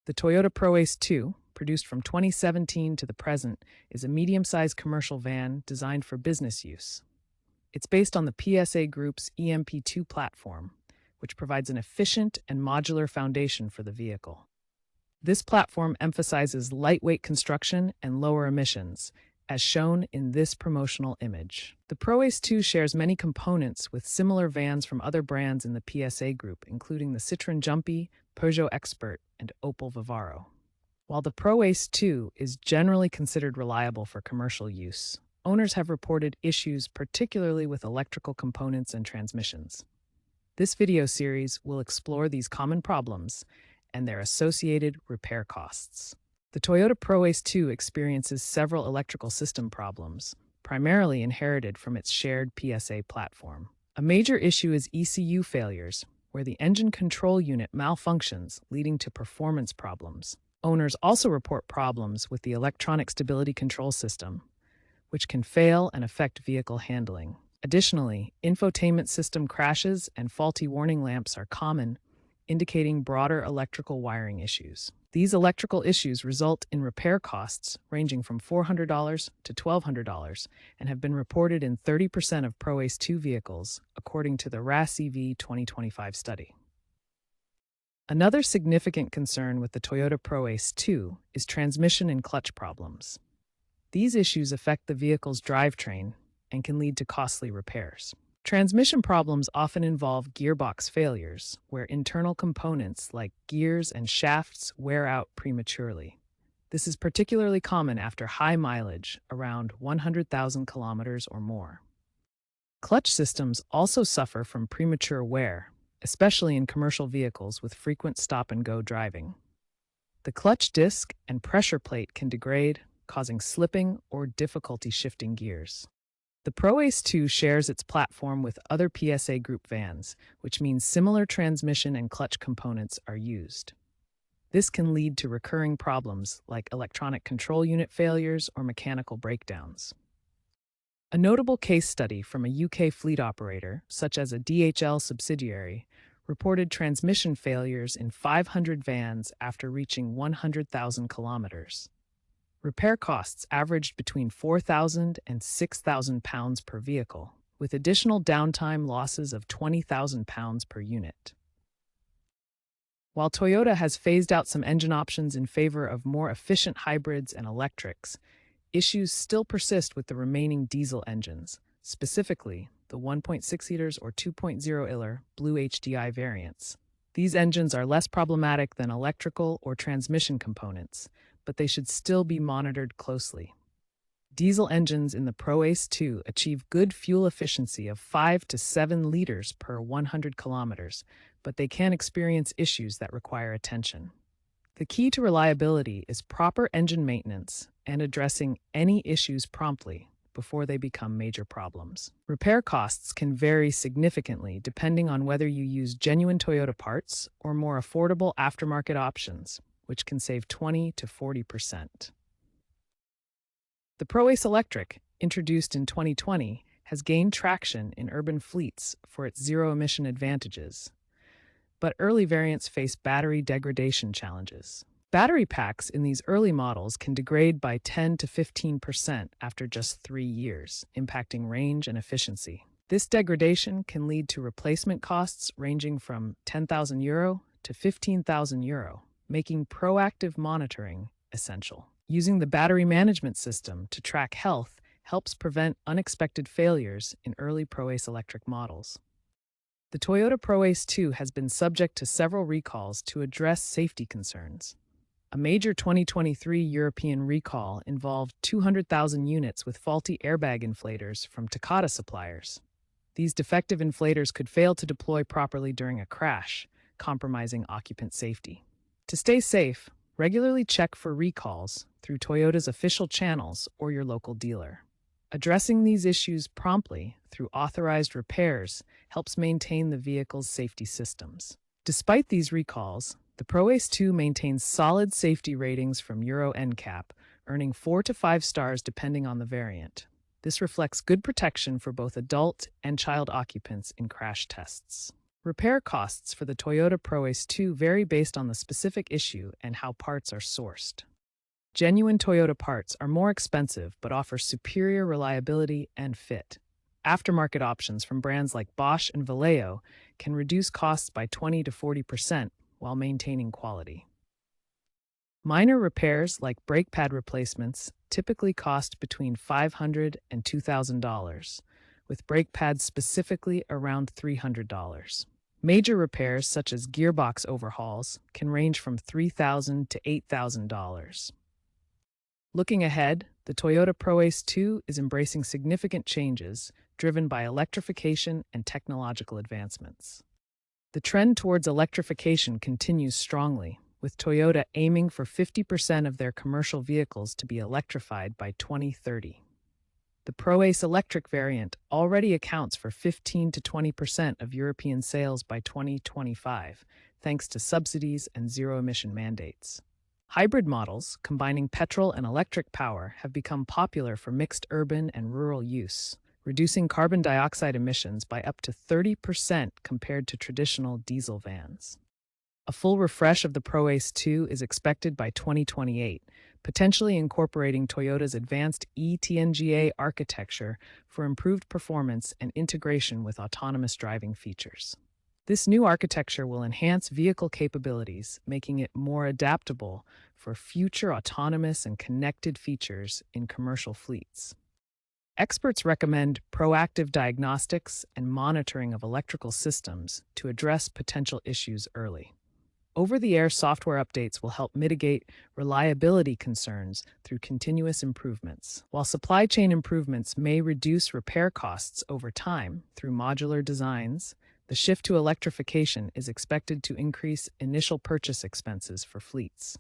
The Toyota Proace II, produced from 2017 to the present, is a medium-sized commercial van designed for business use. It's based on the PSA Group's EMP2 platform, which provides an efficient and modular foundation for the vehicle. This platform emphasizes lightweight construction and lower emissions, as shown in this promotional image. The Proace II shares many components with similar vans from other brands in the PSA Group, including the Citroën Jumpy, Peugeot Expert, and Opel Vivaro. While the Proace II is generally considered reliable for commercial use, owners have reported issues particularly with electrical components and transmissions. This video series will explore these common problems and their associated repair costs. The Toyota Proace II experiences several electrical system problems, primarily inherited from its shared PSA platform. A major issue is ECU failures, where the engine control unit malfunctions, leading to performance problems. Owners also report problems with the electronic stability control system, which can fail and affect vehicle handling. Additionally, infotainment system crashes and faulty warning lamps are common, indicating broader electrical wiring issues. These electrical issues result in repair costs ranging from $400 to $1,200 and have been reported in 30% of Proace II vehicles, according to the RAS-EV 2025 study. Another significant concern with the Toyota Proace II is transmission and clutch problems. These issues affect the vehicle's drivetrain and can lead to costly repairs. Transmission problems often involve gearbox failures, where internal components like gears and shafts wear out prematurely. This is particularly common after high mileage, around 100,000 kilometers or more. Clutch systems also suffer from premature wear, especially in commercial vehicles with frequent stop-and-go driving. The clutch disc and pressure plate can degrade, causing slipping or difficulty shifting gears. The Proace II shares its platform with other PSA Group vans, which means similar transmission and clutch components are used. This can lead to recurring problems like electronic control unit failures or mechanical breakdowns. A notable case study from a UK fleet operator, such as a DHL subsidiary, reported transmission failures in 500 vans after reaching 100,000 kilometers. Repair costs averaged between £4,000 and £6,000 per vehicle, with additional downtime losses of £20,000 per unit. While Toyota has phased out some engine options in favor of more efficient hybrids and electrics, issues still persist with the remaining diesel engines, specifically the 1.6 liters or 2.0 liter Blue HDI variants. These engines are less problematic than electrical or transmission components, but they should still be monitored closely. Diesel engines in the Proace II achieve good fuel efficiency of 5 to 7 liters per 100 kilometers, but they can experience issues that require attention. The key to reliability is proper engine maintenance and addressing any issues promptly before they become major problems. Repair costs can vary significantly depending on whether you use genuine Toyota parts or more affordable aftermarket options, which can save 20 to 40%. The Proace Electric, introduced in 2020, has gained traction in urban fleets for its zero-emission advantages, but early variants face battery degradation challenges. Battery packs in these early models can degrade by 10 to 15% after just 3 years, impacting range and efficiency. This degradation can lead to replacement costs ranging from €10,000 to €15,000, making proactive monitoring essential. Using the battery management system to track health helps prevent unexpected failures in early Proace electric models. The Toyota Proace II has been subject to several recalls to address safety concerns. A major 2023 European recall involved 200,000 units with faulty airbag inflators from Takata suppliers. These defective inflators could fail to deploy properly during a crash, compromising occupant safety. To stay safe, regularly check for recalls through Toyota's official channels or your local dealer. Addressing these issues promptly through authorized repairs helps maintain the vehicle's safety systems. Despite these recalls, the Proace II maintains solid safety ratings from Euro NCAP, earning 4 to 5 stars depending on the variant. This reflects good protection for both adult and child occupants in crash tests. Repair costs for the Toyota Proace II vary based on the specific issue and how parts are sourced. Genuine Toyota parts are more expensive but offer superior reliability and fit. Aftermarket options from brands like Bosch and Vallejo can reduce costs by 20 to 40% while maintaining quality. Minor repairs like brake pad replacements typically cost between $500 and $2,000, with brake pads specifically around $300. Major repairs such as gearbox overhauls can range from $3,000 to $8,000. Looking ahead, the Toyota Proace II is embracing significant changes driven by electrification and technological advancements. The trend towards electrification continues strongly, with Toyota aiming for 50% of their commercial vehicles to be electrified by 2030. The Proace electric variant already accounts for 15 to 20% of European sales by 2025, thanks to subsidies and zero-emission mandates. Hybrid models, combining petrol and electric power, have become popular for mixed urban and rural use, reducing carbon dioxide emissions by up to 30% compared to traditional diesel vans. A full refresh of the Proace II is expected by 2028, potentially incorporating Toyota's advanced eTNGA architecture for improved performance and integration with autonomous driving features. This new architecture will enhance vehicle capabilities, making it more adaptable for future autonomous and connected features in commercial fleets. Experts recommend proactive diagnostics and monitoring of electrical systems to address potential issues early. Over-the-air software updates will help mitigate reliability concerns through continuous improvements, while supply chain improvements may reduce repair costs over time through modular designs. The shift to electrification is expected to increase initial purchase expenses for fleets.